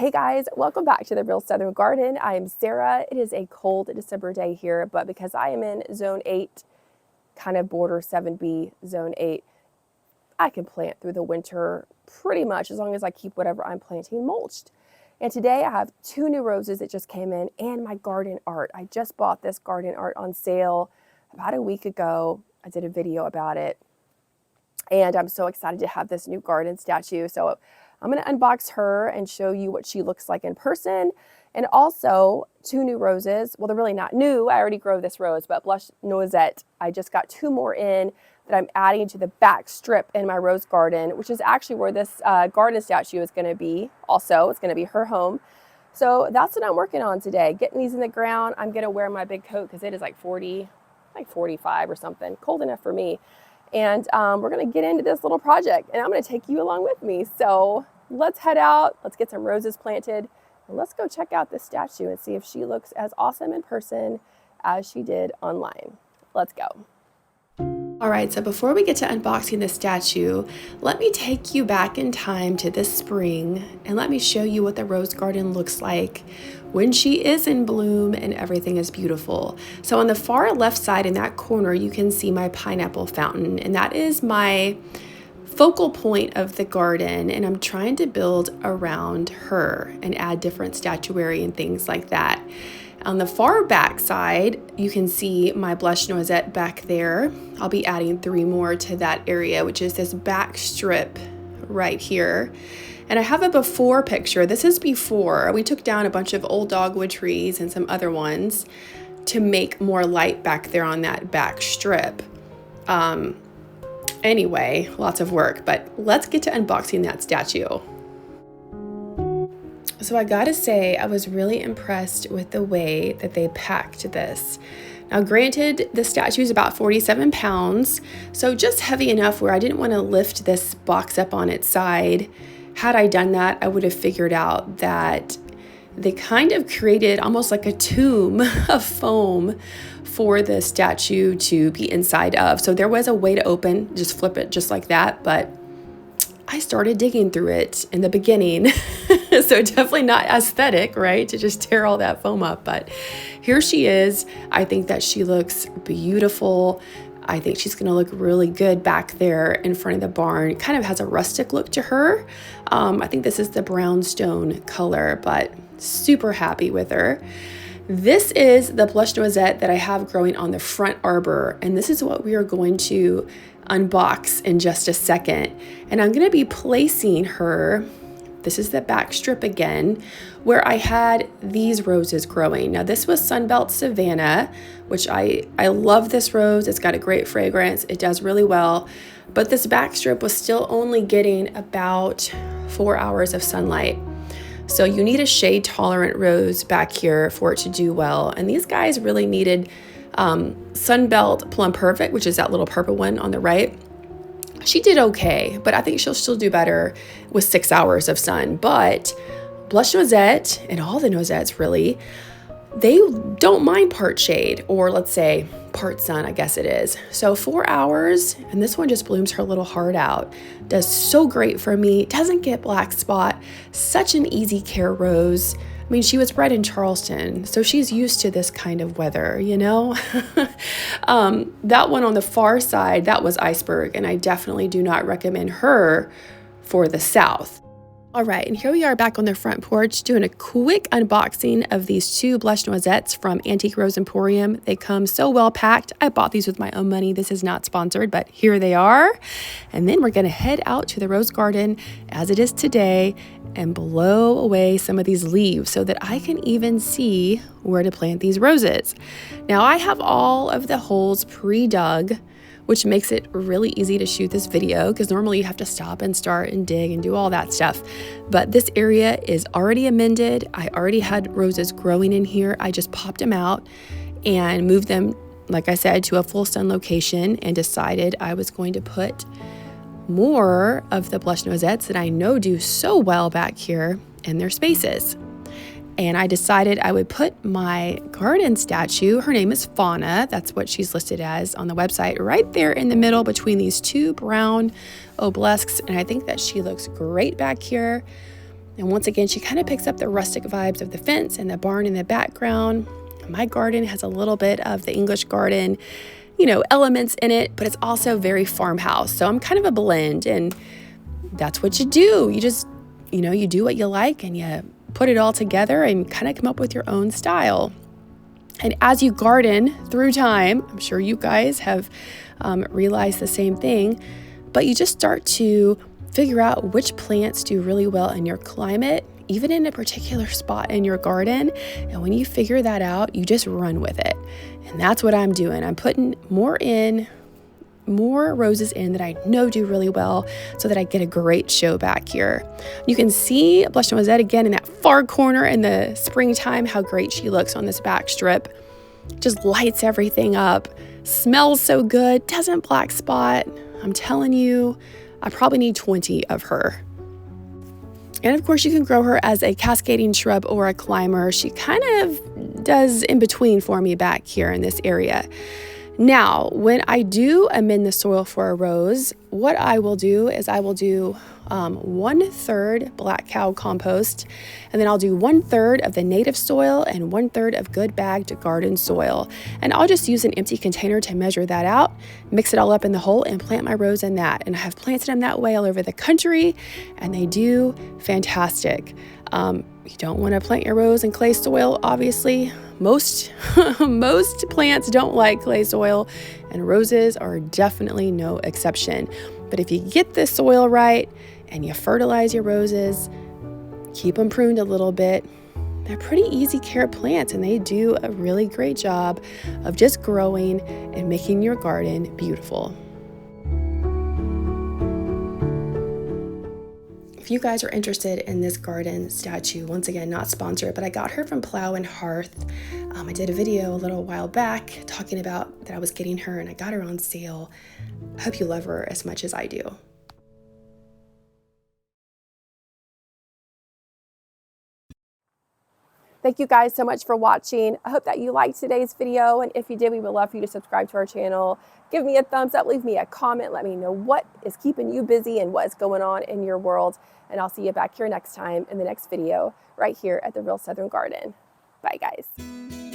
Hey guys, welcome back to the Real Southern Garden. I am Sarah. It is a cold December day here, but because I am in zone 8, kind of border 7B, zone 8, I can plant through the winter pretty much as long as I keep whatever I'm planting mulched. And today I have 2 new roses that just came in and my garden art. I just bought this garden art on sale about a week ago. I did a video about it. And I'm so excited to have this new garden statue. So I'm going to unbox her and show you what she looks like in person. And also 2 new roses. Well, they're really not new. I already grow this rose, but blush noisette. I just got 2 more in that I'm adding to the back strip in my rose garden, which is actually where this garden statue is going to be. Also, it's going to be her home. So that's what I'm working on today. Getting these in the ground. I'm going to wear my big coat because it is like 45 or something. Cold enough for me. And we're going to get into this little project and I'm going to take you along with me. So let's head out, let's get some roses planted, and let's go check out this statue and see if she looks as awesome in person as she did online. Let's go. All right, so before we get to unboxing the statue, let me take you back in time to this spring and let me show you what the rose garden looks like when she is in bloom and everything is beautiful. So on the far left side in that corner, you can see my pineapple fountain, and that is my focal point of the garden, and I'm trying to build around her and add different statuary and things like that. On the far back side, you can see my blush noisette back there. I'll be adding 3 more to that area, which is this back strip right here. And I have a before picture. This is before. We took down a bunch of old dogwood trees and some other ones to make more light back there on that back strip. Anyway, lots of work, but let's get to unboxing that statue. So I gotta say, I was really impressed with the way that they packed this. Now granted, the statue is about 47 pounds, so just heavy enough where I didn't want to lift this box up on its side. Had I done that, I would have figured out that they kind of created almost like a tomb of foam for the statue to be inside of. So there was a way to open, just flip it just like that, but I started digging through it in the beginning. So definitely not aesthetic, right? To just tear all that foam up. But here she is. I think that she looks beautiful. I think she's gonna look really good back there in front of the barn. Kind of has a rustic look to her. I think this is the brownstone color, but super happy with her. This is the blush noisette that I have growing on the front arbor, and this is what we are going to unbox in just a second. And I'm going to be placing her, this is the back strip again, where I had these roses growing. Now this was Sunbelt Savannah, which I love this rose. It's got a great fragrance. It does really well. But this back strip was still only getting about 4 hours of sunlight. So you need a shade tolerant rose back here for it to do well. And these guys really needed Sunbelt Plum Perfect, which is that little purple one on the right. She did okay, but I think she'll still do better with 6 hours of sun. But blush noisette and all the noisettes really, they don't mind part shade, or let's say part sun, I guess it is. So 4 hours, and this one just blooms her little heart out. Does so great for me. Doesn't get black spot. Such an easy care rose. I mean, she was bred in Charleston, so she's used to this kind of weather, you know? That one on the far side, that was Iceberg, and I definitely do not recommend her for the south. All right, and here we are back on the front porch doing a quick unboxing of these 2 blush noisettes from Antique Rose Emporium. They come so well packed. I bought these with my own money. This is not sponsored, but here they are. And then we're gonna head out to the rose garden as it is today and blow away some of these leaves so that I can even see where to plant these roses. Now I have all of the holes pre-dug, which makes it really easy to shoot this video because normally you have to stop and start and dig and do all that stuff. But this area is already amended. I already had roses growing in here. I just popped them out and moved them, like I said, to a full sun location and decided I was going to put more of the blush noisettes that I know do so well back here in their spaces. And I decided I would put my garden statue, her name is Fauna, that's what she's listed as on the website, right there in the middle between these 2 brown obelisks. And I think that she looks great back here. And once again, she kind of picks up the rustic vibes of the fence and the barn in the background. My garden has a little bit of the English garden, you know, elements in it, but it's also very farmhouse. So I'm kind of a blend, and that's what you do. You just, you know, you do what you like and you put it all together and kind of come up with your own style. And as you garden through time, I'm sure you guys have realized the same thing, but you just start to figure out which plants do really well in your climate, even in a particular spot in your garden. And when you figure that out, you just run with it. And that's what I'm doing. I'm putting more roses in that I know do really well so that I get a great show back here. You can see Blush Noisette again in that far corner in the springtime, how great she looks on this back strip. Just lights everything up, smells so good, doesn't black spot. I'm telling you, I probably need 20 of her. And of course, you can grow her as a cascading shrub or a climber. She kind of does in between for me back here in this area. Now, when I do amend the soil for a rose, what I will do is I will do 1/3 black cow compost, and then I'll do 1/3 of the native soil and 1/3 of good bagged garden soil. And I'll just use an empty container to measure that out, mix it all up in the hole, and plant my rose in that. And I have planted them that way all over the country, and they do fantastic. You don't want to plant your rose in clay soil, obviously. Most plants don't like clay soil, and roses are definitely no exception. But if you get the soil right and you fertilize your roses, keep them pruned a little bit, they're pretty easy care plants, and they do a really great job of just growing and making your garden beautiful. If you guys are interested in this garden statue, once again, not sponsored, but I got her from Plow and Hearth. I did a video a little while back talking about that I was getting her, and I got her on sale. I hope you love her as much as I do. Thank you guys so much for watching. I hope that you liked today's video, and if you did, we would love for you to subscribe to our channel. Give me a thumbs up, leave me a comment, let me know what is keeping you busy and what's going on in your world, and I'll see you back here next time in the next video right here at the Real Southern Garden. Bye guys.